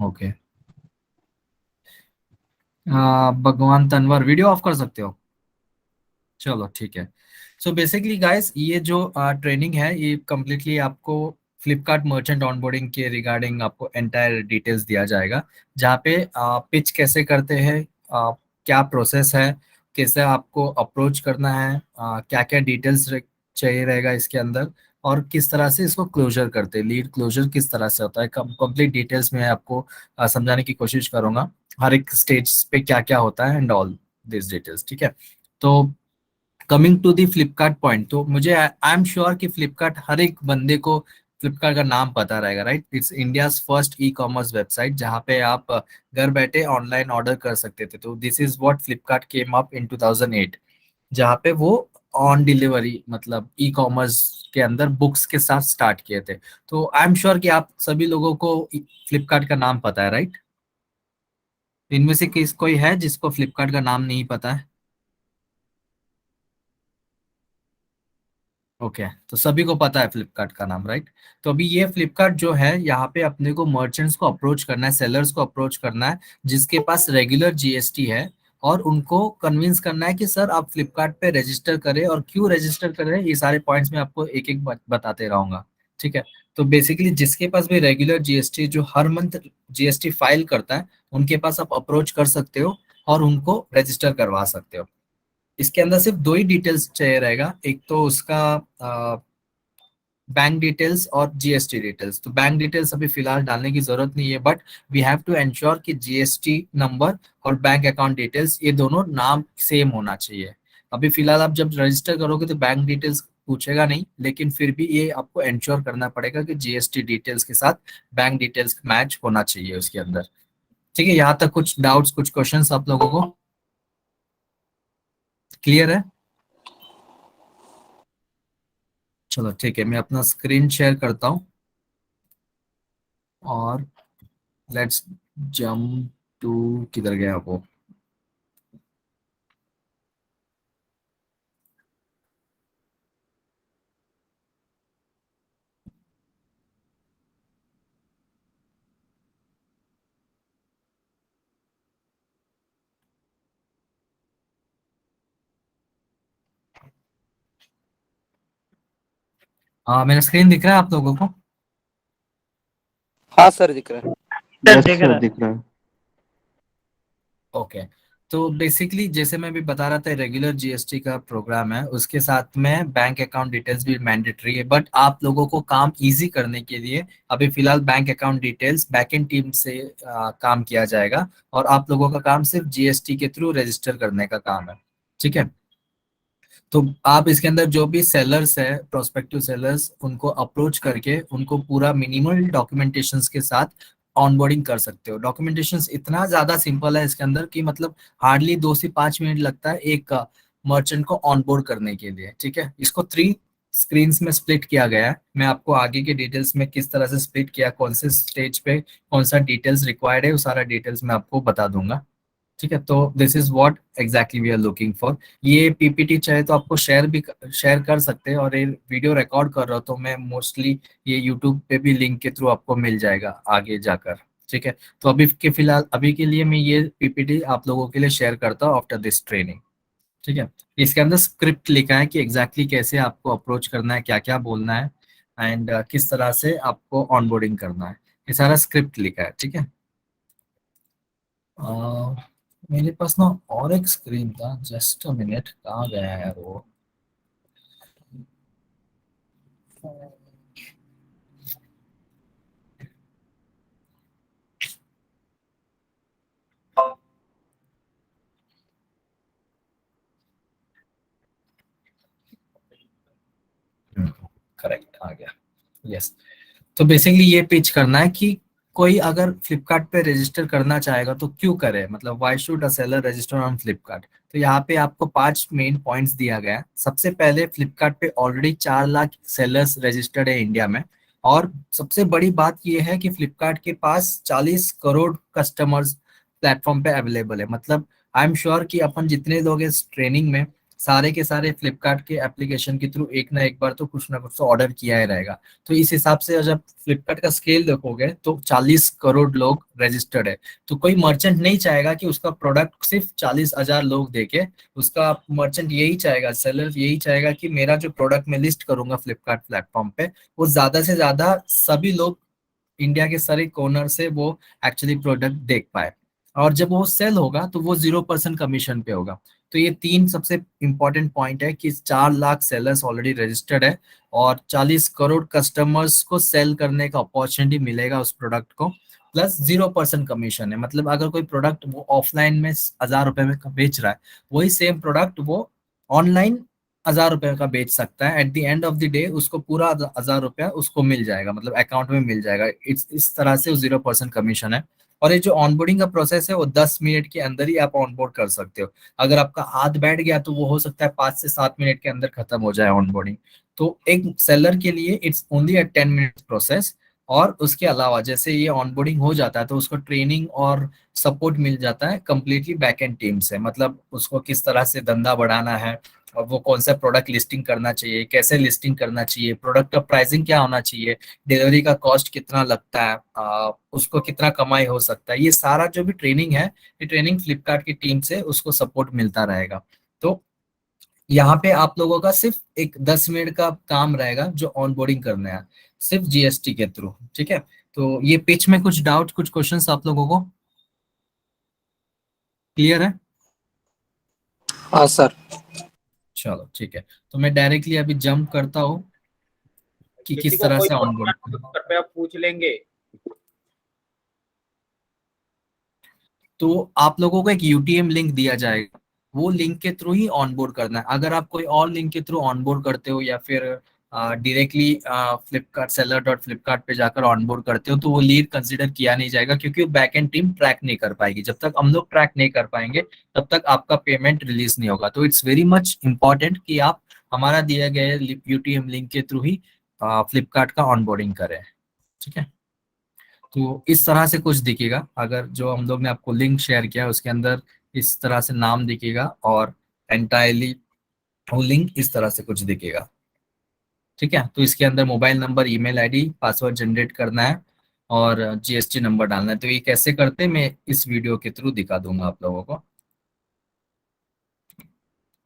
Okay. भगवान Tanwar, video of कर सकते हो? चलो ठीक है। सो बेसिकली गाइस, ये जो ट्रेनिंग है ये कम्प्लीटली आपको फ्लिपकार्ट मर्चेंट ऑनबोर्डिंग के रिगार्डिंग आपको एंटायर डिटेल्स दिया जाएगा, जहाँ पे पिच कैसे करते हैं, क्या प्रोसेस है, कैसे आपको अप्रोच करना है, क्या क्या डिटेल्स चाहिए रहेगा इसके अंदर, और किस तरह से इसको क्लोजर करते हैं, लीड क्लोजर किस तरह से होता है, कंप्लीट डिटेल्स में आपको समझाने की कोशिश करूंगा, हर एक स्टेज पे क्या क्या होता है एंड ऑल दिस डिटेल्स। ठीक है। तो coming to the Flipkart point, तो मुझे आई एम श्योर कि फ्लिपकार्ट हर एक बंदे को फ्लिपकार्ट का नाम पता रहेगा, right? It's India's first e commerce website, जहाँ पे आप घर बैठे ऑनलाइन ऑर्डर कर सकते थे। तो this is what Flipkart came up in 2008, जहाँ पे वो ऑन डिलीवरी मतलब ई कॉमर्स के अंदर बुक्स के साथ स्टार्ट किए थे। तो आई एम श्योर कि आप सभी लोगों को फ्लिपकार्ट का नाम पता है, राइट? इनमें से किस कोई है जिसको फ्लिपकार्ट का नाम नहीं पता है? ओके, तो सभी को पता है फ्लिपकार्ट का नाम, राइट? तो अभी ये फ्लिपकार्ट जो है, यहाँ पे अपने को मर्चेंट्स को अप्रोच करना है, सेलर्स को अप्रोच करना है जिसके पास रेगुलर जीएसटी है, और उनको कन्विंस करना है कि सर आप फ्लिपकार्ट पे रजिस्टर करें, और क्यों रजिस्टर करें ये सारे पॉइंट्स मैं आपको एक एक बताते रहूंगा। ठीक है। तो बेसिकली जिसके पास भी रेगुलर जीएसटी, जो हर मंथ जीएसटी फाइल करता है, उनके पास आप अप्रोच कर सकते हो और उनको रजिस्टर करवा सकते हो। इसके अंदर सिर्फ दो ही डिटेल्स चाहिए रहेगा, एक तो उसका बैंक डिटेल्स और जीएसटी डिटेल्स। तो बैंक डिटेल्स अभी फिलहाल डालने की जरूरत नहीं है, but we have to ensure कि जीएसटी नंबर और बैंक अकाउंट डिटेल्स ये दोनों नाम सेम होना चाहिए। अभी फिलहाल आप जब रजिस्टर करोगे तो बैंक डिटेल्स पूछेगा नहीं, लेकिन फिर भी ये आपको एंश्योर करना पड़ेगा कि जीएसटी डिटेल्स के साथ बैंक डिटेल्स मैच होना चाहिए उसके अंदर। ठीक है, यहाँ तक कुछ डाउट्स, कुछ क्वेश्चंस आप लोगों को क्लियर है? चलो ठीक है, मैं अपना स्क्रीन शेयर करता हूँ, और लेट्स जंप टू, किधर गया वो? हाँ, मेरा स्क्रीन दिख रहा है आप लोगों को? हाँ सर, दिख रहा है। यस सर, दिख रहा है। ओके। तो बेसिकली जैसे मैं भी बता रहा था, रेगुलर जीएसटी का प्रोग्राम है, उसके साथ में बैंक अकाउंट डिटेल्स भी मैंडेटरी है, बट आप लोगों को काम इजी करने के लिए अभी फिलहाल bank account details backend team से काम किया जाएगा, और आप लोगों का काम सिर्फ जीएसटी के थ्रू रजिस्टर करने का काम है। ठीक है। तो आप इसके अंदर जो भी सेलर्स है, प्रोस्पेक्टिव सेलर्स, उनको अप्रोच करके उनको पूरा मिनिमल डॉक्यूमेंटेशंस के साथ ऑनबोर्डिंग कर सकते हो। डॉक्यूमेंटेशंस इतना ज्यादा सिंपल है इसके अंदर कि मतलब हार्डली 2 से 5 मिनट लगता है एक मर्चेंट को ऑनबोर्ड करने के लिए। ठीक है, इसको 3 स्क्रीन्स में स्प्लिट किया गया है। मैं आपको आगे के डिटेल्स में किस तरह से स्प्लिट किया, कौन से स्टेज पे कौन सा डिटेल्स रिक्वायर्ड है, वो सारा डिटेल्स मैं आपको बता दूंगा। ठीक है। तो this is what exactly we are looking for. ये पीपीटी चाहे तो आपको शेयर कर सकते हैं, और ये वीडियो रिकॉर्ड कर रहा हूँ तो मैं मोस्टली ये यूट्यूब पे भी लिंक के थ्रू आपको मिल जाएगा आगे जाकर। ठीक है। तो अभी के फिलहाल अभी के लिए मैं ये पीपीटी आप लोगों के लिए शेयर करता हूँ आफ्टर दिस ट्रेनिंग। ठीक है। इसके अंदर स्क्रिप्ट लिखा है कि एग्जैक्टली कैसे आपको अप्रोच करना है, क्या क्या बोलना है, एंड किस तरह से आपको ऑनबोर्डिंग करना है, ये सारा स्क्रिप्ट लिखा है। ठीक है। अह, मेरे पास ना और एक स्क्रीन था, जस्ट अ मिनट, कहाँ गया है वो? करेक्ट, आ गया। यस। तो बेसिकली ये पिच करना है कि कोई अगर फ्लिपकार्ट पे रजिस्टर करना चाहेगा तो क्यों करे, मतलब why should a seller register on Flipkart. तो यहाँ पे आपको 5 मेन पॉइंट्स दिया गया है। सबसे पहले, फ्लिपकार्ट पे ऑलरेडी 4 लाख सेलर्स रजिस्टर्ड है इंडिया में, और सबसे बड़ी बात ये है कि फ्लिपकार्ट के पास 40 करोड़ कस्टमर्स प्लेटफॉर्म पे अवेलेबल है। मतलब आई एम श्योर कि अपन जितने लोग इस ट्रेनिंग में सारे के सारे फ्लिपकार्ट के एप्लीकेशन के थ्रू एक ना एक बार तो कुछ ना कुछ तो ऑर्डर किया ही रहेगा। तो इस हिसाब से जब फ्लिपकार्ट का स्केल देखोगे तो 40 करोड़ लोग रजिस्टर्ड है। तो कोई मर्चेंट नहीं चाहेगा कि उसका प्रोडक्ट सिर्फ 40,000 लोग देखे। उसका मर्चेंट यही चाहेगा, सेलर यही चाहेगा कि मेरा जो प्रोडक्ट मैं लिस्ट करूंगा फ्लिपकार्ट प्लेटफॉर्म पे, वो ज्यादा से ज्यादा सभी लोग इंडिया के सारे कॉर्नर से वो एक्चुअली प्रोडक्ट देख पाए। और जब वो सेल होगा तो वो 0% कमीशन पे होगा। तो ये तीन सबसे इंपॉर्टेंट पॉइंट है कि 4 लाख सेलर्स ऑलरेडी रजिस्टर्ड है और 40 करोड़ कस्टमर्स को सेल करने का अपॉर्चुनिटी मिलेगा उस प्रोडक्ट को। प्लस 0% कमीशन है, मतलब अगर कोई प्रोडक्ट वो ऑफलाइन में 1,000 रुपए में बेच रहा है, वही सेम प्रोडक्ट वो ऑनलाइन 1,000 रुपए का बेच सकता है। At the end of the day उसको पूरा 1,000 रुपया उसको मिल जाएगा, मतलब अकाउंट में मिल जाएगा। इस तरह से 0% कमीशन है। और ये जो ऑनबोर्डिंग का प्रोसेस है वो 10 मिनट के अंदर ही आप ऑनबोर्ड कर सकते हो। अगर आपका हाथ बैठ गया तो वो हो सकता है 5 से 7 मिनट के अंदर खत्म हो जाए ऑनबोर्डिंग। तो एक सेलर के लिए it's only a 10 minute process. और उसके अलावा जैसे ये ऑनबोर्डिंग हो जाता है तो उसको ट्रेनिंग और सपोर्ट मिल जाता है कंप्लीटली बैकएंड टीम से, मतलब उसको किस तरह से धंधा बढ़ाना है, और वो कौन सा प्रोडक्ट लिस्टिंग करना चाहिए, कैसे लिस्टिंग करना चाहिए, प्रोडक्ट का प्राइसिंग क्या होना चाहिए, डिलीवरी का कॉस्ट कितना लगता है, उसको कितना कमाई हो सकता है, ये सारा जो भी ट्रेनिंग है, ये ट्रेनिंग फ्लिपकार्ट की टीम से उसको सपोर्ट मिलता रहेगा। तो यहाँ पे आप लोगों का सिर्फ एक 10 मिनट का काम रहेगा जो ऑनबोर्डिंग करना है, सिर्फ जीएसटी के थ्रू। ठीक है। तो ये पिच में कुछ डाउट, कुछ क्वेश्चंस आप लोगों को क्लियर है? हाँ सर। चलो ठीक है। तो मैं डायरेक्टली अभी जंप करता हूँ कि किसी किस को तरह कोई से प्रॉब्लम ऑनबोर्डिंग हो करना तो है। कृपया पूछ लेंगे। तो आप लोगों को एक यूटीएम लिंक दिया जाएगा, वो लिंक के थ्रू ही ऑनबोर्ड करना है। अगर आप कोई और लिंक के थ्रू ऑनबोर्ड करते हो या फिर डायरेक्टली फ्लिपकार्ट seller.flipkart पे जाकर ऑनबोर्ड करते हो तो वो लीड कंसिडर किया नहीं जाएगा, क्योंकि वो बैक एंड टीम ट्रैक नहीं कर पाएगी। जब तक हम लोग ट्रैक नहीं कर पाएंगे तब तक आपका पेमेंट रिलीज नहीं होगा। तो इट्स वेरी मच इंपॉर्टेंट कि आप हमारा दिए गए यूटीएम लिंक के थ्रू ही फ्लिपकार्ट का ऑनबोर्डिंग करें। ठीक है। तो इस तरह से कुछ दिखेगा, अगर जो हम लोग ने आपको लिंक शेयर किया है उसके अंदर इस तरह से नाम दिखेगा और एंटायरली वो लिंक इस तरह से कुछ दिखेगा। ठीक है। तो इसके अंदर mobile number, email ID, password generate करना है और जीएसटी नंबर डालना है। तो ये कैसे करते हैं मैं इस वीडियो के थ्रू दिखा दूंगा आप लोगों को।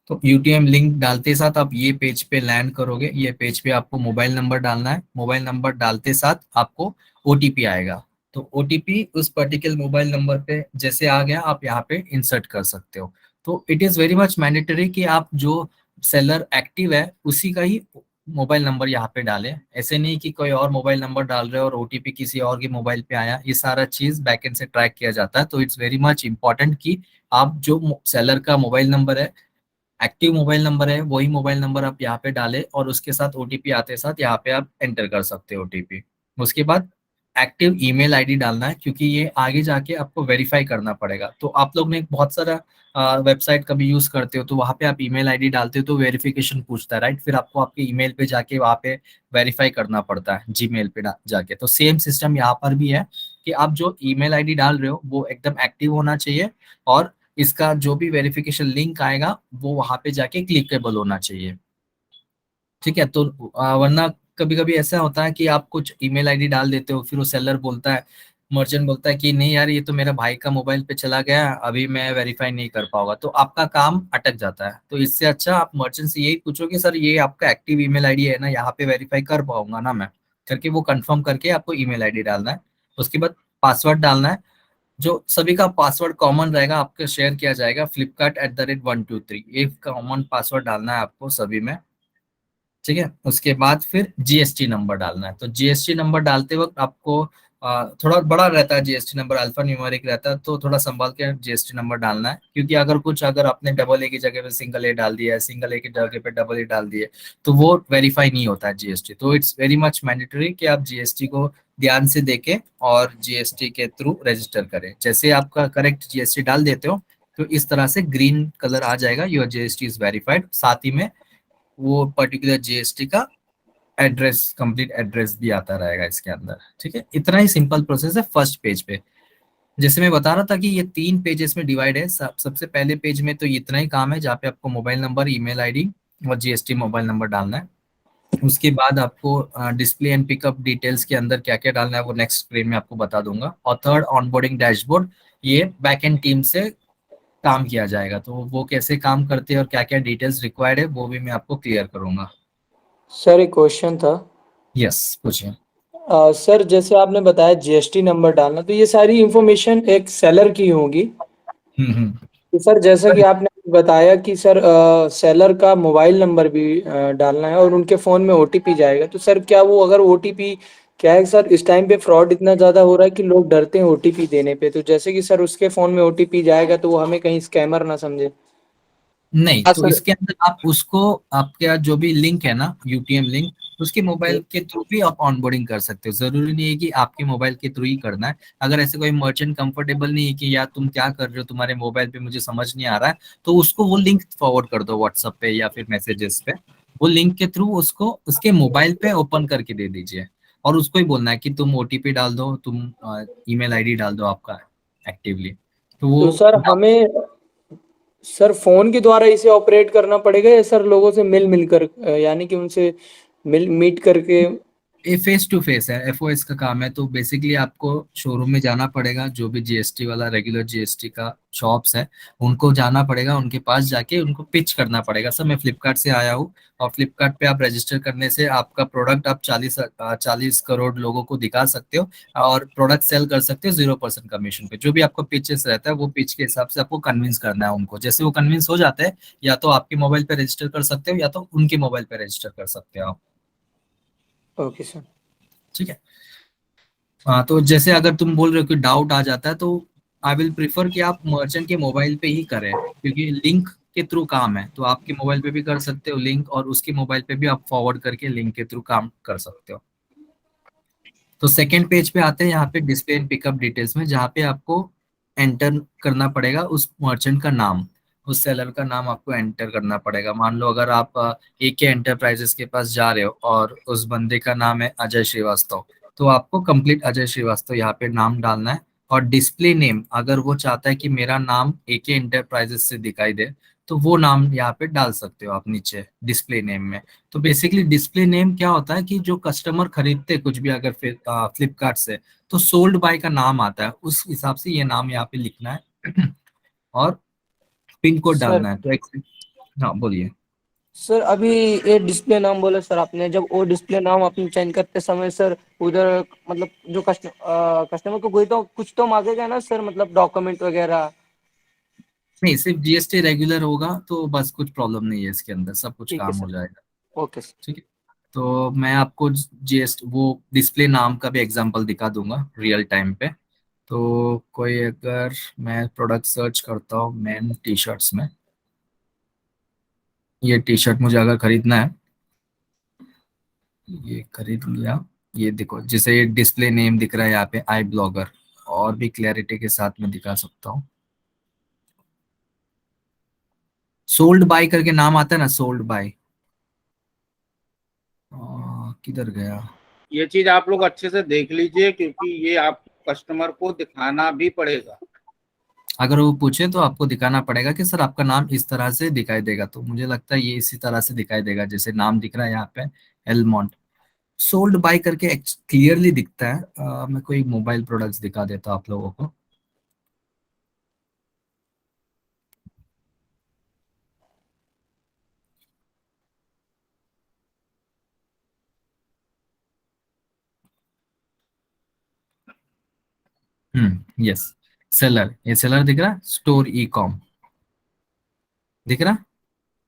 तो यूटीएम लिंक डालते साथ आप ये पेज पे लैंड करोगे। ये पेज पे आपको मोबाइल नंबर डालना है। मोबाइल नंबर डालते साथ आपको ओटीपी आएगा। तो ओटीपी उस पर्टिकुलर मोबाइल नंबर पे जैसे आ गया आप यहाँ पे इंसर्ट कर सकते हो। तो it is very much mandatory कि आप जो सेलर एक्टिव है उसी का ही मोबाइल नंबर यहाँ पे डालें। ऐसे नहीं कि कोई और मोबाइल नंबर डाल रहे हो और ओटीपी किसी और के मोबाइल पे आया। ये सारा चीज बैकएंड से ट्रैक किया जाता है। तो इट्स वेरी मच इंपॉर्टेंट कि आप जो सेलर का मोबाइल नंबर है, एक्टिव मोबाइल नंबर है, वही मोबाइल नंबर आप यहाँ पे डालें और उसके साथ ओटीपी आते साथ यहाँ पे आप एंटर कर सकते हो ओटीपी। उसके बाद एक्टिव ईमेल आईडी डालना है, क्योंकि ये आगे जाके आपको वेरीफाई करना पड़ेगा। तो आप लोग ने बहुत सारा वेबसाइट कभी यूज करते हो तो वहाँ पे आप ईमेल आईडी डालते हो तो वेरिफिकेशन पूछता है, राइट? फिर आपको आपके ईमेल पे जाके वहाँ पे वेरीफाई करना पड़ता है जीमेल पे जाके। तो सेम सिस्टम यहाँ पर भी है कि आप जो ईमेल आईडी डाल रहे हो वो एकदम एक्टिव होना चाहिए और इसका जो भी वेरिफिकेशन लिंक आएगा वो वहां पे जाके क्लिकेबल होना चाहिए। ठीक है। तो वरना कभी कभी ऐसा होता है कि आप कुछ ईमेल आईडी डाल देते हो, फिर वो सेलर बोलता है, मर्चेंट बोलता है कि नहीं यार ये तो मेरा भाई का मोबाइल पे चला गया, अभी मैं वेरीफाई नहीं कर पाऊंगा, तो आपका काम अटक जाता है। तो इससे अच्छा आप मर्चेंट से यही पूछो कि सर ये आपका एक्टिव ईमेल आईडी है ना, यहाँ पे वेरीफाई कर पाऊंगा ना मैं, करके वो कंफर्म करके आपको ईमेल आईडी डालना है। उसके बाद पासवर्ड डालना है। जो सभी का पासवर्ड कॉमन रहेगा, आपको शेयर किया जाएगा flipkart@123, ये कॉमन पासवर्ड डालना है आपको सभी में। ठीक है। उसके बाद फिर जीएसटी नंबर डालना है। तो जीएसटी नंबर डालते वक्त आपको थोड़ा बड़ा रहता है जीएसटी नंबर, अल्फा न्यूमेरिक रहता है, तो थोड़ा संभाल के जीएसटी नंबर डालना है, क्योंकि अगर आपने डबल ए की जगह पे सिंगल ए डाल दिया है, सिंगल ए की जगह पे डबल ए डाल दिए तो वो वेरीफाई नहीं होता है जीएसटी। तो इट्स वेरी मच मैंडेटरी कि आप जीएसटी को ध्यान से देखें और जीएसटी के थ्रू रजिस्टर करें। जैसे आपका करेक्ट जीएसटी डाल देते हो तो इस तरह से ग्रीन कलर आ जाएगा, योर जीएसटी इज वेरीफाइड। साथ ही में वो पर्टिकुलर जीएसटी का एड्रेस, कंप्लीट एड्रेस भी आता रहेगा इसके अंदर। ठीक है। इतना ही सिंपल प्रोसेस है फर्स्ट पेज पे। जैसे मैं बता रहा था कि ये 3 पेजेस में डिवाइड है। सबसे पहले पेज में तो इतना ही काम है जहाँ पे आपको मोबाइल नंबर, ईमेल आईडी और जीएसटी मोबाइल नंबर डालना है। उसके बाद आपको डिस्प्ले एंड पिकअप डिटेल्स के अंदर क्या क्या डालना है वो नेक्स्ट स्क्रीन में आपको बता दूंगा। और थर्ड, ऑनबोर्डिंग डैशबोर्ड, ये बैक एंड टीम से काम किया जाएगा, तो वो कैसे काम करते हैं और क्या क्या डिटेल्स रिक्वायर्ड है वो भी मैं आपको क्लियर करूंगा। सर एक क्वेश्चन था। यस, पूछिए। सर जैसे आपने बताया जीएसटी नंबर डालना, तो ये सारी इंफॉर्मेशन एक सेलर की होगी। हम्म। तो सर जैसा कि आपने बताया कि सर सेलर का मोबाइल नंबर भी डालना है और उनके फ़ोन में ओटीपी जाएगा, तो सर क्या वो अगर ओटीपी, क्या है सर इस टाइम पे फ्रॉड इतना ज़्यादा हो रहा है कि लोग डरते हैं ओटीपी देने पे, तो जैसे कि सर उसके फ़ोन में ओटीपी जाएगा तो वो हमें कहीं स्कैमर ना समझे। नहीं, हाँ तो सर। इसके अंदर आप उसको, आपका जो भी लिंक है ना, यूटीएम लिंक, उसके मोबाइल के थ्रू भी आप ऑनबोर्डिंग कर सकते हो। जरूरी नहीं है कि आपके मोबाइल के थ्रू ही करना है। अगर ऐसे कोई मर्चेंट कंफर्टेबल नहीं है कि यार तुम क्या कर रहे हो, तुम्हारे मोबाइल पे मुझे समझ नहीं आ रहा है, तो उसको वो लिंक फॉरवर्ड कर दो व्हाट्सएप पे या फिर मैसेजेस पे। वो लिंक के थ्रू उसको उसके मोबाइल पे ओपन करके दे दीजिए, और उसको ही बोलना है कि तुम ओटीपी डाल दो, तुम ईमेल आईडी डाल दो आपका एक्टिवली, तो तो वो सर हमें सर फोन के द्वारा इसे ऑपरेट करना पड़ेगा या सर लोगों से मिल मिलकर यानी कि उनसे मिल मीट करके। ये फेस टू फेस है, एफओएस का काम है। तो बेसिकली आपको शोरूम में जाना पड़ेगा, जो भी जीएसटी वाला रेगुलर जीएसटी का शॉप्स है उनको जाना पड़ेगा, उनके पास जाके उनको पिच करना पड़ेगा। सर मैं फ्लिपकार्ट से आया हूँ, और फ्लिपकार्ट पे आप रजिस्टर करने से आपका प्रोडक्ट आप 40 करोड़ लोगों को दिखा सकते हो, और प्रोडक्ट सेल कर सकते हो 0% कमीशन पे। जो भी आपको पिचेस रहता है वो पिच के हिसाब से आपको कन्विंस करना है उनको। जैसे वो कन्विंस हो जाते हैं, या तो आपके मोबाइल पे रजिस्टर कर सकते हो या तो उनके मोबाइल पे रजिस्टर कर सकते हो आप। Okay sir. ठीक है। हाँ, तो जैसे अगर तुम बोल रहे हो कि डाउट आ जाता है, तो आई विल प्रिफर कि आप मर्चेंट के मोबाइल पे ही करें, क्योंकि लिंक के थ्रू काम है। तो आपके मोबाइल पे भी कर सकते हो लिंक, और उसके मोबाइल पे भी आप फॉरवर्ड करके लिंक के थ्रू काम कर सकते हो। तो सेकेंड पेज पे आते हैं, यहाँ पे डिस्प्ले एंड पिकअप डिटेल्स में, जहाँ पे आपको एंटर करना पड़ेगा उस मर्चेंट का नाम, उस सेलर का नाम आपको एंटर करना पड़ेगा। मान लो अगर आप एके एंटरप्राइजेस के पास जा रहे हो और उस बंदे का नाम है अजय श्रीवास्तव, तो आपको कंप्लीट अजय श्रीवास्तव यहाँ पे नाम डालना है। और डिस्प्ले नेम, अगर वो चाहता है कि मेरा नाम एके एंटरप्राइजेस से दिखाई दे, तो वो नाम यहाँ पे डाल सकते हो आप नीचे डिस्प्ले नेम में। तो बेसिकली डिस्प्ले नेम क्या होता है कि जो कस्टमर खरीदते हैं कुछ भी अगर फ्लिपकार्ट से, तो सोल्ड बाय का नाम आता है, उस हिसाब से ये नाम यहाँ पे लिखना है और पिन कोड सर डालना है। तो हाँ, बोलिए। सर अभी ये डिस्प्ले नाम बोले सर आपने, जब वो डिस्प्ले नाम अपने चेंज करते समय सर उधर मतलब जो कस्टमर को कोई तो कुछ तो मांगेगा ना सर, मतलब डॉक्यूमेंट वगैरह। नहीं, सिर्फ जीएसटी रेगुलर होगा तो बस कुछ प्रॉब्लम नहीं है, इसके अंदर सब कुछ ठीक है काम हो सर। जाएगा। Okay sir. ठीक है। तो मैं आपको जीएसटी वो डिस्प्ले नाम का भी एग्जांपल दिखा दूंगा रियल टाइम पे। तो कोई अगर मैं प्रोडक्ट सर्च करता हूँ मैन टी शर्ट्स में, ये टी शर्ट मुझे अगर खरीदना है, ये खरीद लिया। ये देखो, जैसे ये डिस्प्ले नेम दिख रहा है यहाँ पे आई ब्लॉगर, और भी क्लैरिटी के साथ में दिखा सकता हूँ। सोल्ड बाय करके नाम आता है ना, सोल्ड बाय, किधर गया। ये चीज आप लोग अच्छे से देख लीजिए, क्योंकि ये आप कस्टमर को दिखाना भी पड़ेगा। अगर वो पूछे तो आपको दिखाना पड़ेगा कि सर आपका नाम इस तरह से दिखाई देगा, तो मुझे लगता है ये इसी तरह से दिखाई देगा जैसे नाम दिख रहा है यहाँ पे, एलमोंट। सोल्ड बाय करके क्लियरली दिखता है। मैं कोई मोबाइल प्रोडक्ट्स दिखा देता हूँ आप लोगों को। यस, सेलर, ये सेलर दिख रहा है, स्टोर ई कॉम दिख रहा,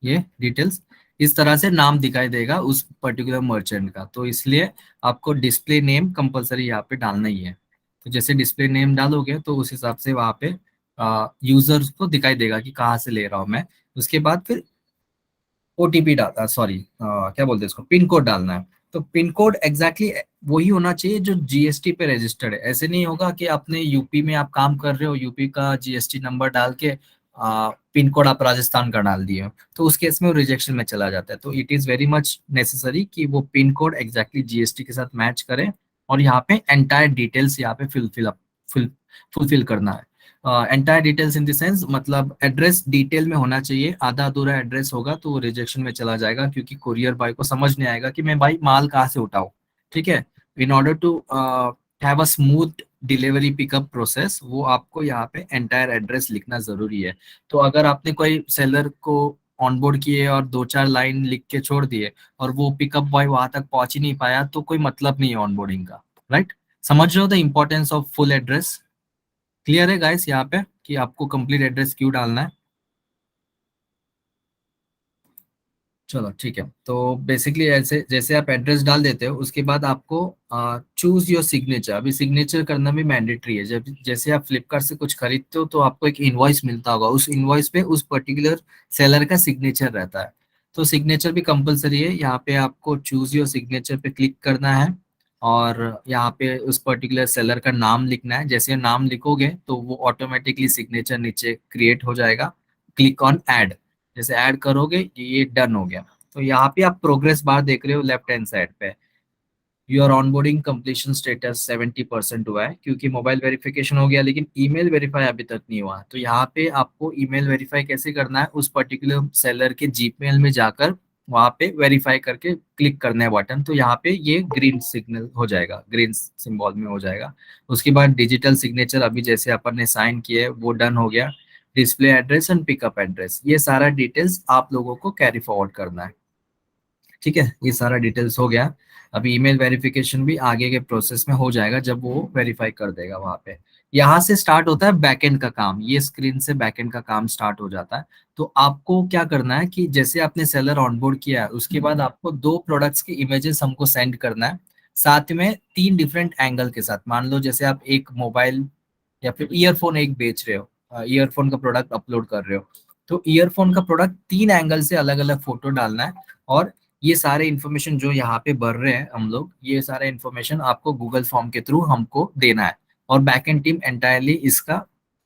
ये डिटेल्स इस तरह से नाम दिखाई देगा उस पर्टिकुलर मर्चेंट का। तो इसलिए आपको डिस्प्ले नेम कंपलसरी यहाँ पे डालना ही है। तो जैसे डिस्प्ले नेम डालोगे तो उस हिसाब से वहाँ पे यूजर्स को दिखाई देगा कि कहाँ से ले रहा हूँ मैं। उसके बाद फिर ओटीपी डालना, सॉरी क्या बोलते हैं इसको, पिन कोड डालना है। तो पिन कोड एग्जैक्टली वही होना चाहिए जो जीएसटी पे रजिस्टर्ड है। ऐसे नहीं होगा कि आपने यूपी में आप काम कर रहे हो, यूपी का जीएसटी नंबर डाल के पिन कोड आप राजस्थान का डाल दिए हो, तो उस केस में वो रिजेक्शन में चला जाता है। तो it is very much necessary कि वो पिन कोड एग्जैक्टली जीएसटी के साथ मैच करे, और यहाँ पे एंटायर डिटेल्स यहाँ पे फिल अप फुलफिल करना है। Entire details in the sense मतलब एड्रेस डिटेल में होना चाहिए, आधा अधूरा एड्रेस होगा तो वो रिजेक्शन में चला जाएगा, क्योंकि कुरियर बॉय को समझ नहीं आएगा कि मैं भाई माल कहाँ से उठाऊं। ठीक है, in order to have a smooth delivery pickup process, वो आपको यहाँ पे एंटायर एड्रेस लिखना जरूरी है। तो अगर आपने कोई सेलर को ऑनबोर्ड किए और दो चार लाइन लिख के छोड़ दिए और वो पिकअप बॉय वहां तक पहुंच ही नहीं पाया, तो कोई मतलब नहीं है ऑनबोर्डिंग का। राइट, समझ रहे हो the importance of full address? Clear है गाइस यहाँ पे कि आपको कंप्लीट एड्रेस क्यों डालना है? चलो ठीक है, तो बेसिकली ऐसे जैसे आप एड्रेस डाल देते हो उसके बाद आपको चूज योर सिग्नेचर। अभी सिग्नेचर करना भी मैंडेटरी है। जब जैसे आप फ्लिपकार्ट से कुछ खरीदते हो तो आपको एक इनवॉइस मिलता होगा, उस इनवॉइस पे उस पर्टिकुलर सेलर का सिग्नेचर रहता है। तो सिग्नेचर भी कंपलसरी है। यहाँ पे आपको चूज योर सिग्नेचर पे क्लिक करना है और यहाँ पे उस पर्टिकुलर सेलर का नाम लिखना है। जैसे नाम लिखोगे तो वो ऑटोमेटिकली सिग्नेचर नीचे क्रिएट हो जाएगा। क्लिक ऑन ऐड, जैसे ऐड करोगे ये डन हो गया। तो यहाँ पे आप प्रोग्रेस बार देख रहे हो लेफ्ट हैंड साइड पे, योर ऑनबोर्डिंग कंप्लीशन स्टेटस 70% हुआ है, क्योंकि मोबाइल वेरिफिकेशन हो गया लेकिन ईमेल वेरीफाई अभी तक नहीं हुआ। तो यहाँ पे आपको ईमेल वेरीफाई कैसे करना है, उस पर्टिकुलर सेलर के जीमेल में जाकर वहां पे वेरीफाई करके क्लिक करना है बटन। तो यहाँ पे ये ग्रीन सिग्नल हो जाएगा, ग्रीन सिंबल में हो जाएगा। उसके बाद डिजिटल सिग्नेचर अभी जैसे अपन ने साइन किया है वो डन हो गया। Display address and pickup address, ये सारा डिटेल्स आप लोगों को कैरी फॉरवर्ड करना है। ठीक है, ये सारा डिटेल्स हो गया। अभी ईमेल वेरिफिकेशन भी आगे के प्रोसेस में हो जाएगा जब वो वेरीफाई कर देगा वहां पे। यहाँ से स्टार्ट होता है बैकएंड का काम, ये स्क्रीन से बैकएंड का काम स्टार्ट हो जाता है। तो आपको क्या करना है कि जैसे आपने सेलर ऑनबोर्ड किया है उसके बाद आपको दो प्रोडक्ट्स की इमेजेस हमको सेंड करना है, साथ में तीन डिफरेंट एंगल के साथ। मान लो जैसे आप एक मोबाइल या फिर ईयरफोन एक बेच रहे हो, ईयरफोन का प्रोडक्ट अपलोड कर रहे हो, तो ईयरफोन का प्रोडक्ट तीन एंगल से अलग अलग फोटो डालना है। और ये सारे इन्फॉर्मेशन जो यहाँ पे भर रहे हैं हम लोग, ये सारे इन्फॉर्मेशन आपको गूगल फॉर्म के थ्रू हमको देना है। और बैकएंड टीम एंटायरली इसका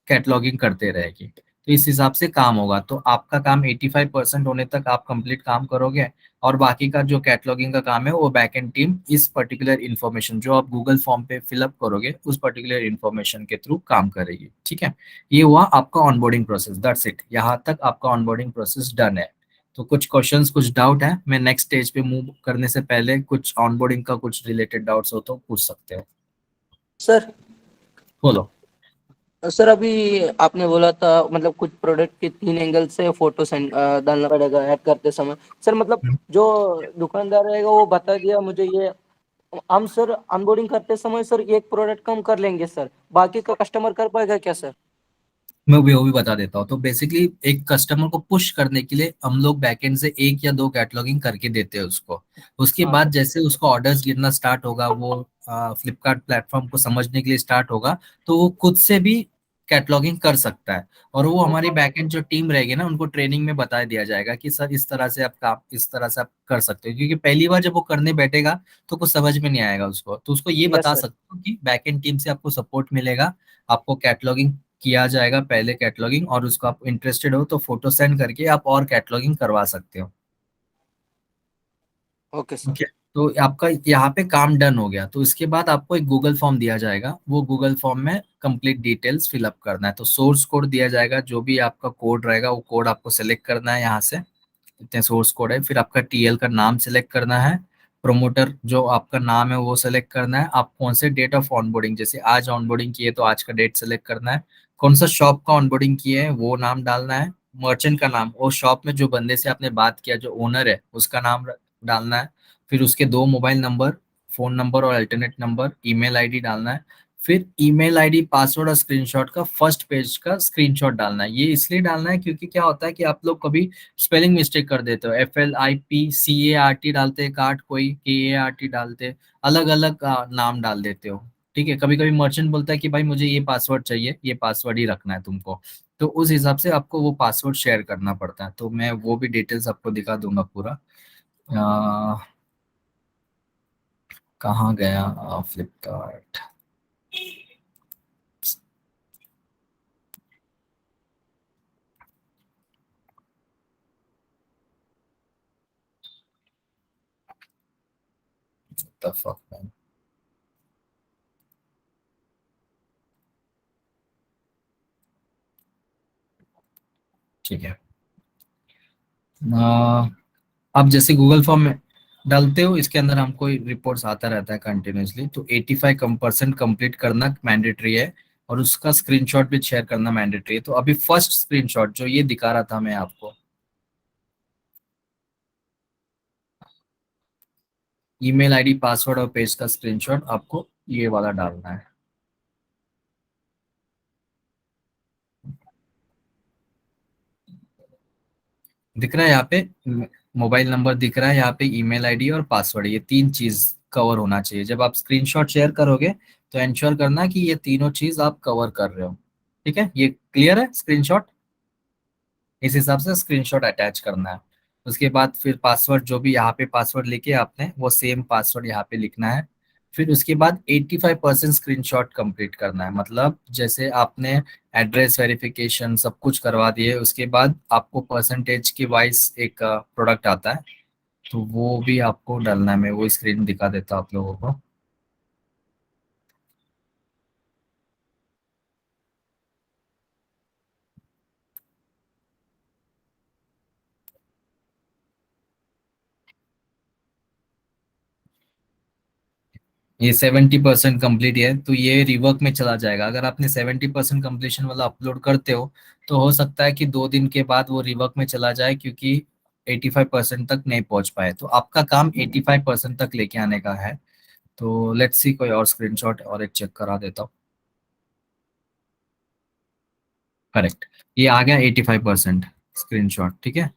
कैटलॉगिंग करते रहेगी। तो इस हिसाब से काम होगा। तो आपका काम 85% होने तक आप कंप्लीट काम करोगे, और बाकी का जो कैटलॉगिंग का काम है वो बैकएंड टीम इस पर्टिकुलर इन्फॉर्मेशन जो आप गूगल फॉर्म पे फिलअप करोगे उस पर्टिकुलर इन्फॉर्मेशन के थ्रू काम करेगी। ठीक है, ये हुआ आपका ऑनबोर्डिंग प्रोसेस, दैट्स इट। यहाँ तक आपका ऑनबोर्डिंग प्रोसेस डन है। तो कुछ क्वेश्चंस कुछ डाउट है, मैं नेक्स्ट स्टेज पे मूव करने से पहले कुछ ऑनबोर्डिंग का कुछ रिलेटेड डाउट्स हो तो पूछ सकते हो। सर बोलो। सर अभी आपने बोला था मतलब कुछ प्रोडक्ट के 3 एंगल से फोटो सेंड डालना पड़ेगा ऐड करते समय। सर मतलब जो दुकानदार रहेगा वो बता दिया मुझे ये, हम सर अनबोर्डिंग करते समय सर एक प्रोडक्ट कम कर लेंगे सर, बाकी का कस्टमर कर पाएगा क्या सर? मैं वो भी बता देता हूँ। तो बेसिकली एक कस्टमर को पुश करने के लिए हम लोग बैकएंड से एक या दो कैटलॉगिंग करके देते हैं उसको। उसके हाँ बाद सर। जैसे उसको ऑर्डर्स गिरना स्टार्ट होगा, वो फ्लिपकार्ट प्लेटफॉर्म को समझने के लिए स्टार्ट होगा, तो वो खुद से भी कैटलॉगिंग कर सकता है। और वो हमारी बैकएंड जो टीम रहेगी ना, उनको ट्रेनिंग में बता दिया जाएगा कि सर इस तरह से आप काम इस तरह से आप कर सकते हो। क्योंकि पहली बार जब वो करने बैठेगा तो कुछ समझ में नहीं आएगा उसको, तो उसको ये यस बता सर। सकते हो कि बैकएंड टीम से आपको सपोर्ट मिलेगा। आपको कैटलॉगिंग किया जाएगा पहले कैटलॉगिंग, और उसको आप इंटरेस्टेड हो तो फोटो सेंड करके आप और कैटलॉगिंग करवा सकते हो। Okay sir. ओके, तो आपका यहाँ पे काम डन हो गया। तो इसके बाद आपको एक गूगल फॉर्म दिया जाएगा, वो गूगल फॉर्म में कंप्लीट डिटेल्स फिलअप करना है। तो सोर्स कोड दिया जाएगा, जो भी आपका कोड रहेगा वो कोड आपको सेलेक्ट करना है यहाँ से। इतने सोर्स कोड है। फिर आपका टीएल का नाम सेलेक्ट करना है, प्रोमोटर जो आपका नाम है वो सेलेक्ट करना है। आप कौन से डेट ऑफ ऑनबोर्डिंग, जैसे आज ऑनबोर्डिंग किए तो आज का डेट सेलेक्ट करना है। कौन सा शॉप का ऑनबोर्डिंग किए है वो नाम डालना है। मर्चेंट का नाम, वो शॉप में जो बंदे से आपने बात किया जो ओनर है उसका नाम डालना है। फिर उसके दो मोबाइल नंबर, फोन नंबर और अल्टरनेट नंबर, ईमेल आईडी डालना है। फिर ईमेल आईडी, पासवर्ड और स्क्रीनशॉट का फर्स्ट पेज का स्क्रीनशॉट डालना है। ये इसलिए डालना है क्योंकि क्या होता है कि आप लोग कभी स्पेलिंग मिस्टेक कर देते हो, FLIPCART डालते हैं कार्ट, कोई KART डालते, अलग अलग नाम डाल देते हो। ठीक है, कभी कभी मर्चेंट बोलता है कि भाई मुझे ये पासवर्ड चाहिए, ये पासवर्ड ही रखना है तुमको। तो उस हिसाब से आपको वो पासवर्ड शेयर करना पड़ता है। तो मैं वो भी डिटेल्स आपको दिखा दूंगा पूरा। कहाँ गया फ्लिपकार्ट? The fuck man? ठीक है। अ, आप जैसे गूगल फॉर्म में डालते हो, इसके अंदर हमको रिपोर्ट्स आता रहता है कंटिन्यूसली, तो 85% कंप्लीट करना मैंडेटरी है और उसका स्क्रीनशॉट भी शेयर करना मैंडेटरी है। तो अभी फर्स्ट स्क्रीनशॉट जो ये दिखा रहा था मैं आपको, ईमेल आईडी, पासवर्ड और पेज का स्क्रीनशॉट आपको ये वाला डालना है। दिख रहा है यहाँ पे, मोबाइल नंबर दिख रहा है यहाँ पे, ईमेल आईडी और पासवर्ड, ये तीन चीज कवर होना चाहिए। जब आप स्क्रीनशॉट शेयर करोगे तो इंश्योर करना कि ये तीनों चीज आप कवर कर रहे हो। ठीक है, ये क्लियर है स्क्रीनशॉट? इस हिसाब से स्क्रीनशॉट अटैच करना है। उसके बाद फिर पासवर्ड, जो भी यहाँ पे पासवर्ड लिखे आपने वो सेम पासवर्ड यहाँ पे लिखना है। फिर उसके बाद 85% स्क्रीनशॉट कंप्लीट करना है, मतलब जैसे आपने एड्रेस वेरिफिकेशन सब कुछ करवा दिए, उसके बाद आपको परसेंटेज के वाइज एक प्रोडक्ट आता है, तो वो भी आपको डालना है। मैं वो स्क्रीन दिखा देता हूँ आप लोगों को। ये 70% कंप्लीट है, तो ये रिवर्क में चला जाएगा। अगर आपने 70% कंप्लीशन वाला अपलोड करते हो तो हो सकता है कि 2 दिन के बाद वो रिवर्क में चला जाए, क्योंकि 85% तक नहीं पहुंच पाए। तो आपका काम 85% तक लेके आने का है। तो लेट्स सी, कोई और स्क्रीनशॉट और एक चेक करा देता हूँ। करेक्ट, ये आ गया 85% स्क्रीनशॉट। ठीक है,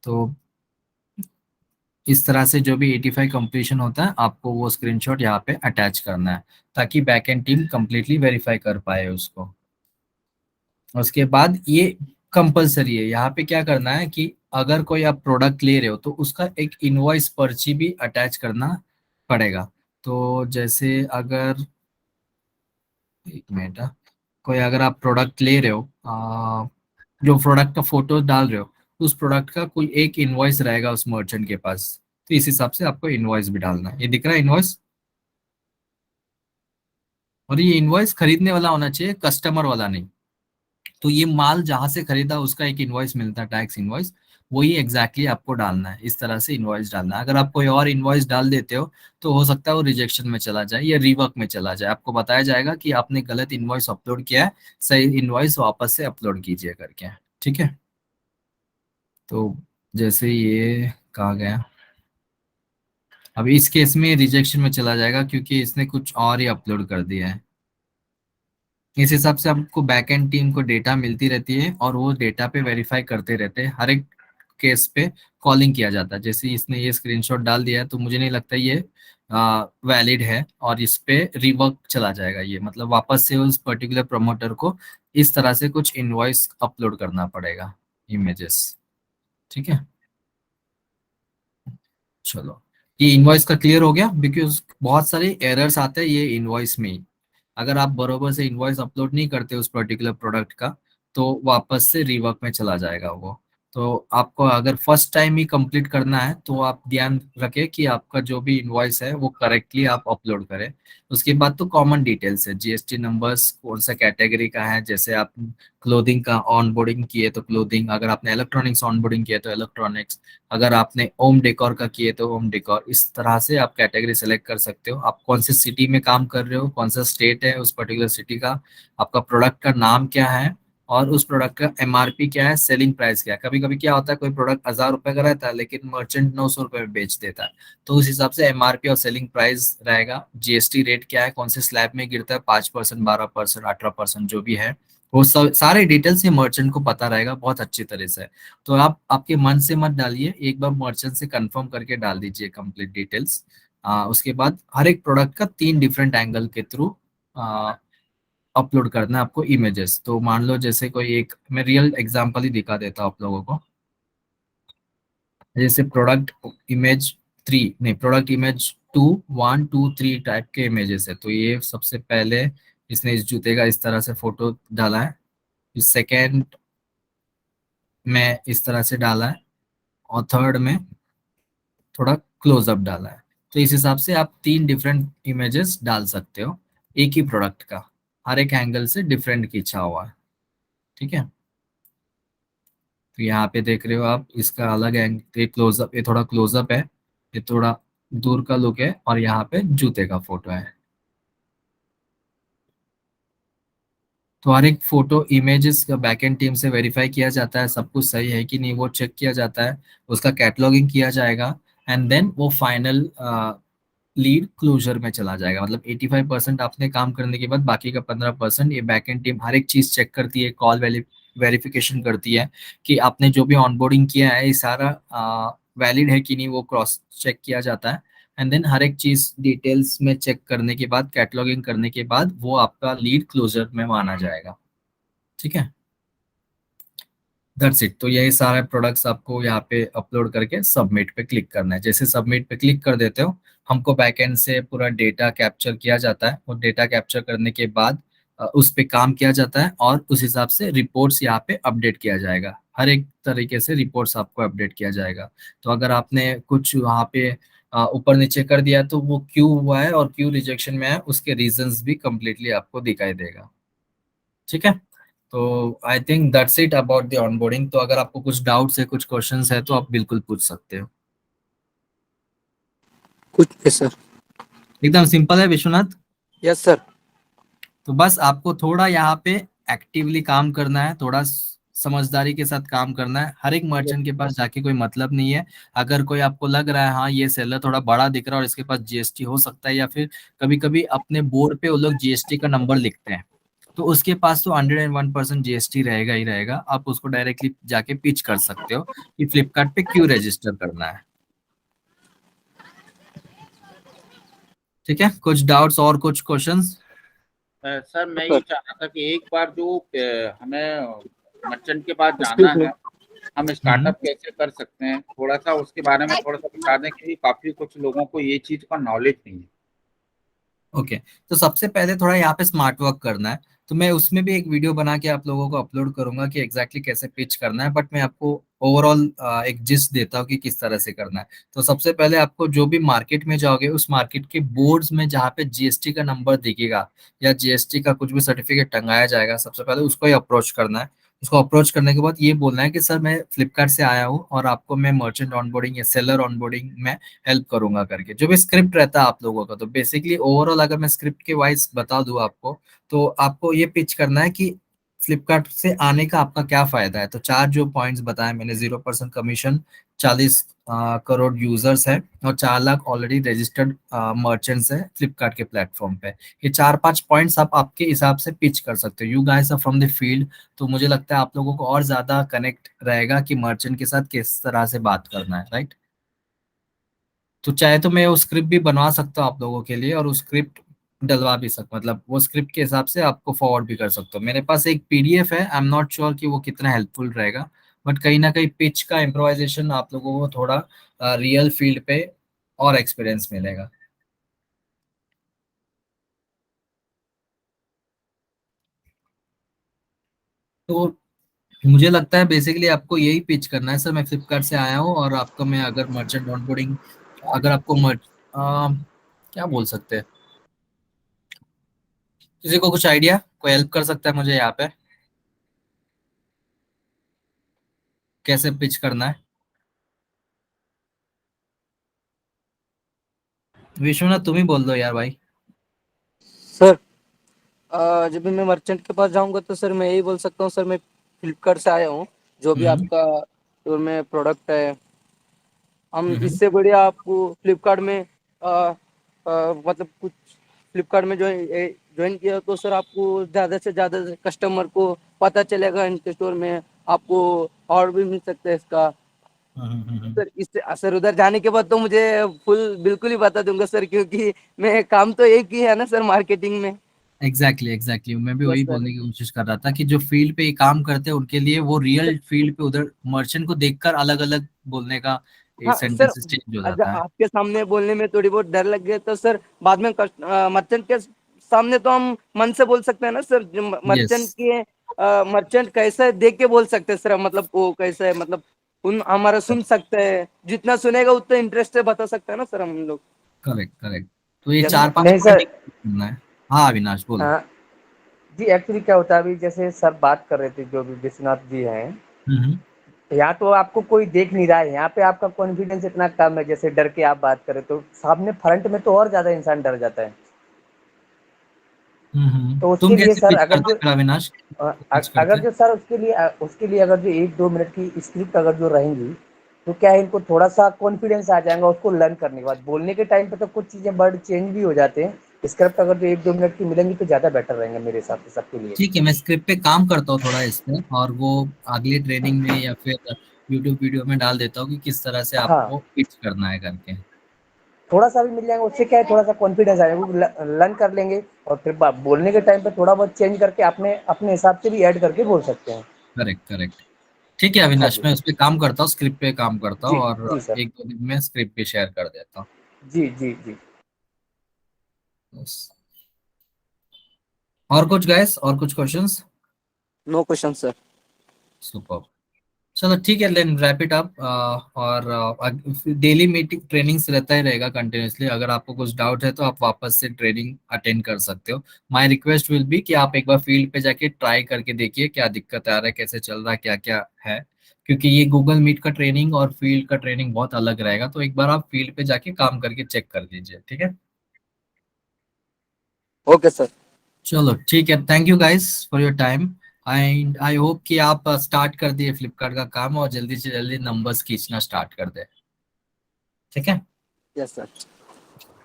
तो इस तरह से जो भी 85 कंप्लीशन होता है आपको वो स्क्रीनशॉट यहाँ पे अटैच करना है, ताकि बैकएंड टीम कंप्लीटली वेरीफाई कर पाए उसको। उसके बाद ये कंपलसरी है, यहाँ पे क्या करना है कि अगर कोई आप प्रोडक्ट ले रहे हो तो उसका एक इनवॉइस पर्ची भी अटैच करना पड़ेगा। तो जैसे अगर, एक मिनट, कोई अगर आप प्रोडक्ट ले रहे हो, जो प्रोडक्ट का फोटो डाल रहे हो, उस प्रोडक्ट का कोई एक इनवॉइस रहेगा उस मर्चेंट के पास, तो इस हिसाब से आपको इनवॉइस भी डालना है। ये दिख रहा है इनवॉइस? और ये इनवॉइस खरीदने वाला होना चाहिए, कस्टमर वाला नहीं। तो ये माल जहां से खरीदा उसका एक इनवॉइस मिलता है, टैक्स इनवॉइस, वही एग्जैक्टली आपको डालना है। इस तरह से इनवॉइस डालना है। अगर आप कोई और इनवॉइस डाल देते हो तो हो सकता है वो रिजेक्शन में चला जाए या रिवर्क में चला जाए। आपको बताया जाएगा कि आपने गलत इनवॉइस अपलोड किया है, सही इनवॉइस वापस से अपलोड कीजिए करके। ठीक है, तो जैसे ये कहा गया, अब इस केस में रिजेक्शन में चला जाएगा क्योंकि इसने कुछ और ही अपलोड कर दिया है। इस हिसाब से आपको बैकएंड टीम को डेटा मिलती रहती है और वो डेटा पे वेरीफाई करते रहते हैं। हर एक केस पे कॉलिंग किया जाता है। जैसे इसने ये स्क्रीनशॉट डाल दिया है तो मुझे नहीं लगता ये वैलिड है, और इस पे रिवर्क चला जाएगा। ये मतलब वापस से उस पर्टिकुलर प्रमोटर को इस तरह से कुछ इनवॉइस अपलोड करना पड़ेगा, इमेजेस। ठीक है, चलो, ये इनवॉइस का क्लियर हो गया। बिकॉज बहुत सारे एरर्स आते हैं ये इनवॉइस में ही। अगर आप बरोबर से इनवॉइस अपलोड नहीं करते उस पर्टिकुलर प्रोडक्ट का, तो वापस से रिवर्क में चला जाएगा वो। तो आपको अगर फर्स्ट टाइम ही कंप्लीट करना है तो आप ध्यान रखें कि आपका जो भी इनवॉइस है वो करेक्टली आप अपलोड करें। उसके बाद तो कॉमन डिटेल्स है, जीएसटी नंबर्स कौन सा कैटेगरी का है। जैसे आप क्लोथिंग का ऑनबोर्डिंग किए तो क्लोथिंग, अगर आपने इलेक्ट्रॉनिक्स ऑनबोर्डिंग किया तो इलेक्ट्रॉनिक्स, अगर आपने होम डेकोर का किए तो होम डेकोर। इस तरह से आप कैटेगरी सेलेक्ट कर सकते हो। आप कौन से सिटी में काम कर रहे हो, कौन सा स्टेट है उस पर्टिकुलर सिटी का, आपका प्रोडक्ट का नाम क्या है, और उस प्रोडक्ट का एमआरपी क्या है, सेलिंग प्राइस क्या है। कभी कभी क्या होता है, कोई प्रोडक्ट 1000 रुपए का रहता है लेकिन मर्चेंट 900 रुपए में बेच देता है, तो उस हिसाब से एमआरपी और सेलिंग प्राइस रहेगा। जीएसटी रेट क्या है, कौन से स्लैब में गिरता है, 5%, 12%, 18%, जो भी है वो सब सारे डिटेल्स ये मर्चेंट को पता रहेगा बहुत अच्छी तरह से। तो आप आपके मन से मत डालिए, एक बार मर्चेंट से कंफर्म करके डाल दीजिए कंप्लीट डिटेल्स। उसके बाद हर एक प्रोडक्ट का 3 डिफरेंट एंगल के थ्रू अपलोड करना है आपको इमेजेस। तो मान लो जैसे कोई एक, मैं रियल एग्जांपल ही दिखा देता हूँ आप लोगों को। जैसे प्रोडक्ट इमेज 3, नहीं, प्रोडक्ट इमेज 2, 1, 2, 3 टाइप के इमेजेस है। तो ये सबसे पहले इसने इस जूते का इस तरह से फोटो डाला है, इस सेकेंड में इस तरह से डाला है, और थर्ड में थोड़ा क्लोजअप डाला है। तो इस हिसाब से आप 3 डिफरेंट इमेजेस डाल सकते हो एक ही प्रोडक्ट का, हर एक एंगल से डिफरेंट खींचा हुआ है। ठीक है, तो यहाँ पे देख रहे हो आप, इसका अलग एंग, ये क्लोजअप, ये थोड़ा क्लोजअप है, ये थोड़ा दूर का लुक है, और यहाँ पे जूते का फोटो है। तो हर एक फोटो इमेजेस का बैकएंड टीम से वेरीफाई किया जाता है, सब कुछ सही है कि नहीं वो चेक किया जाता है, उसका कैटलॉगिंग किया जाएगा, एंड देन वो फाइनल लीड क्लोजर में चला जाएगा। मतलब 85% आपने काम करने के बाद बाकी का 15% ये बैकएंड टीम हर एक चीज चेक करती है, कॉल वेरिफिकेशन करती है कि आपने जो भी ऑनबोर्डिंग किया है ये सारा वैलिड है कि नहीं, वो क्रॉस चेक किया जाता है, एंड देन हर एक चीज डिटेल्स में चेक करने के बाद, कैटलॉगिंग करने के बाद वो आपका लीड क्लोजर में माना जाएगा। ठीक है, दैट्स इट। तो यही सारे प्रोडक्ट्स आपको यहाँ पे अपलोड करके सबमिट पे क्लिक करना है। जैसे सबमिट पे क्लिक कर देते हो, हमको बैकएंड से पूरा डेटा कैप्चर किया जाता है, और डेटा कैप्चर करने के बाद उस पे काम किया जाता है, और उस हिसाब से रिपोर्ट्स यहाँ पे अपडेट किया जाएगा। हर एक तरीके से रिपोर्ट्स आपको अपडेट किया जाएगा। तो अगर आपने कुछ वहाँ पे ऊपर नीचे कर दिया तो वो क्यों हुआ है और क्यों रिजेक्शन में है, उसके रीजंस भी कंप्लीटली आपको दिखाई देगा। ठीक है, तो I think that's it about the onboarding. तो अगर आपको कुछ डाउट्स है, कुछ क्वेश्चंस है, तो आप बिल्कुल पूछ सकते हो। कुछ नहीं सर। एकदम सिंपल है विश्वनाथ। Yes sir. तो बस आपको थोड़ा यहाँ पे एक्टिवली काम करना है, थोड़ा समझदारी के साथ काम करना है। हर एक मर्चेंट के पास जाके कोई मतलब नहीं है। अगर कोई आपको लग रहा है हाँ ये सेलर थोड़ा बड़ा दिख रहा है और इसके पास जीएसटी हो सकता है, या फिर कभी कभी अपने बोर्ड पे वो लोग जीएसटी का नंबर लिखते हैं, तो उसके पास तो 101% जीएसटी रहेगा ही रहेगा। आप उसको डायरेक्टली जाके पिच कर सकते हो कि फ्लिपकार्ट पे क्यों रजिस्टर करना है। ठीक है, कुछ डाउट्स और कुछ क्वेश्चंस? सर मैं ये चाह रहा था कि एक बार जो हमें मर्चेंट के पास जाना Excuse me. है, हम स्टार्टअप कैसे कर सकते हैं, थोड़ा सा उसके बारे में थोड़ा सा बता दें, क्योंकि काफी कुछ लोगों को ये चीज का नॉलेज नहीं है। ओके, तो सबसे पहले थोड़ा यहाँ पे स्मार्ट वर्क करना है। तो मैं उसमें भी एक वीडियो बना के आप लोगों को अपलोड करूंगा कि एग्जैक्टली कैसे पिच करना है, बट मैं आपको ओवरऑल एक जिस्ट देता हूँ कि किस तरह से करना है। तो सबसे पहले आपको जो भी मार्केट में जाओगे, उस मार्केट के बोर्ड्स में जहाँ पे जीएसटी का नंबर दिखेगा या जीएसटी का कुछ भी सर्टिफिकेट टंगाया जाएगा, सबसे पहले उसको ही अप्रोच करना है। उसको अप्रोच करने के बाद ये बोलना है कि सर मैं फ्लिपकार्ट से आया हूँ और आपको मैं मर्चेंट ऑनबोर्डिंग या सेलर ऑनबोर्डिंग में हेल्प करूंगा करके, जो भी स्क्रिप्ट रहता है आप लोगों का। तो बेसिकली ओवरऑल अगर मैं स्क्रिप्ट के वाइज बता दूं आपको, तो आपको ये पिच करना है कि फ्लिपकार्ट से आने का आपका क्या फायदा है। तो चार जो पॉइंट्स बताए मैंने, 0% कमीशन, 40 करोड़ यूजर्स है, और 4 लाख ऑलरेडी रजिस्टर्ड मर्चेंट्स है फ्लिपकार्ट के प्लेटफॉर्म पे। ये 4-5 पॉइंट्स आप आपके हिसाब से पिच कर सकते हो। You guys are from the field, तो मुझे लगता है आप लोगों को और ज्यादा कनेक्ट रहेगा कि मर्चेंट के साथ किस तरह से बात करना है, राइट? तो चाहे तो मैं वो स्क्रिप्ट भी बनवा सकता हूँ आप लोगों के लिए, और वो स्क्रिप्ट डलवा भी सकता, मतलब वो स्क्रिप्ट के हिसाब से आपको फॉरवर्ड भी कर सकता हूँ। मेरे पास एक पीडीएफ है, आई एम नॉट श्योर कि वो कितना हेल्पफुल रहेगा, बट कहीं ना कहीं पिच का इम्प्रोवाइजेशन आप लोगों को थोड़ा रियल फील्ड पे और एक्सपीरियंस मिलेगा। तो मुझे लगता है बेसिकली आपको यही पिच करना है, सर मैं फ्लिपकार्ट से आया हूँ और आपका मैं अगर मर्चेंट ऑनबोर्डिंग, अगर आपको क्या बोल सकते हैं, किसी को कुछ आइडिया, कोई हेल्प कर सकता है मुझे यहाँ पे कैसे पिच करना है? विश्वनाथ तुम ही बोल दो यार भाई। सर जब भी मैं मर्चेंट के पास जाऊंगा तो सर मैं यही बोल सकता हूँ, सर मैं फ्लिपकार्ट से आया हूँ, जो भी हम्म आपका स्टोर में प्रोडक्ट है, हम हम्म इससे बढ़िया आपको फ्लिपकार्ट में मतलब कुछ फ्लिपकार्ट में ज्वाइन किया तो सर आपको ज़्यादा से ज़्यादा कस्टमर को पता चलेगा इनके स्टोर में, आपको और भी मिल सकता है इसका। हम्म। सर इससे सर उधर जाने के बाद तो मुझे फुल बिल्कुल ही बता दूंगा सर, क्योंकि मैं काम तो एक ही है ना सर, मार्केटिंग में। एग्जैक्टली मैं भी यस वही सर। बोलने की कोशिश कर रहा था कि जो फील्ड पे ये काम करते हैं उनके लिए वो रियल फील्ड पे उधर मर्चेंट को देखकर अलग अलग बोलने का ये हाँ सर, सेंटेंसेस चेंज हो जाता है। आपके सामने बोलने में थोड़ी बहुत डर लग गया तो सर बाद में मर्चेंट के सामने तो हम मन से बोल सकते हैं ना सर। यस, मर्चेंट कैसा है देख के बोल सकते हैं सर, मतलब वो कैसा है, मतलब उन हमारा सुन सकते हैं, जितना सुनेगा उतना इंटरेस्ट से बता सकते हैं ना सर हम लोग। Correct correct. तो ये यस चार सर। पांच नहीं पॉइंट सर। करना है। हाँ अविनाश बोलो। हाँ जी, एक्चुअली क्या होता है, अभी जैसे सर बात कर रहे थे जो भी विश्वनाथ जी हैं, हम्म यहाँ तो आपको कोई देख नहीं रहा है, यहाँ पे आपका कॉन्फिडेंस इतना कम है, जैसे डर के आप बात करें तो सामने फ्रंट में तो और ज्यादा इंसान डर जाता है। तो तुम उसके लिए कैसे सर पिच अगर करते जो हो फिर अविनाश, पिच अगर करते? जो सर उसके लिए अगर जो 1-2 मिनट की स्क्रिप्ट अगर जो रहेंगी, तो क्या है इनको थोड़ा-सा कॉन्फिडेंस आ जाएगा उसको लर्न करने के बाद। बोलने के टाइम पे तो कुछ चीज़ें वर्ड चेंज भी हो जाते हैं। स्क्रिप्ट अगर जो 1-2 मिनट की मिलेंगी तो ज़्यादा बेटर रहेंगे मेरे हिसाब से सबके लिए। ठीक है, मैं स्क्रिप्ट पे काम करता हूँ थोड़ा इस पे, और वो अगली ट्रेनिंग में या फिर यूट्यूब वीडियो में डाल देता हूँ कि किस तरह से हाँ, आपको पिच करना है करके। थोड़ा-सा भी मिल जाएगा उससे क्या है थोड़ा-सा कॉन्फिडेंस आएगा, वो लर्न कर लेंगे और फिर बा बोलने के टाइम पे थोड़ा बहुत चेंज करके अपने अपने हिसाब से भी ऐड करके बोल सकते हैं। Correct correct. ठीक है हाँ अविनाश, जी। मैं उस पे काम करता हूँ, स्क्रिप्ट पे काम करता हूँ, जी, और जी सर। 1-2 दिन में स्क्रिप्ट भी शेयर कर देता हूँ। जी, जी, जी। बस। और कुछ गाइस, और कुछ questions? No question sir. Super. चलो ठीक है, लेन रैप इट अप। और डेली मीटिंग ट्रेनिंग्स रहता ही रहेगा कंटिन्यूसली। अगर आपको कुछ डाउट है तो आप वापस से ट्रेनिंग अटेंड कर सकते हो। माय रिक्वेस्ट विल बी कि आप एक बार फील्ड पे जाके ट्राई करके देखिए क्या दिक्कत आ रहा है, कैसे चल रहा है, क्या क्या है। क्योंकि ये गूगल मीट का ट्रेनिंग और फील्ड का ट्रेनिंग बहुत अलग रहेगा, तो एक बार आप फील्ड पे जाके काम करके चेक कर लीजिए, ठीक है? Okay sir. चलो ठीक है, thank you guys for your time. And I hope कि आप स्टार्ट कर दिए फ्लिपकार्ट का काम और जल्दी से जल्दी नंबर्स खींचना स्टार्ट कर दे, ठीक है? Yes sir.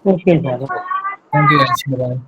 ओके दादा। Thank you guys, bye.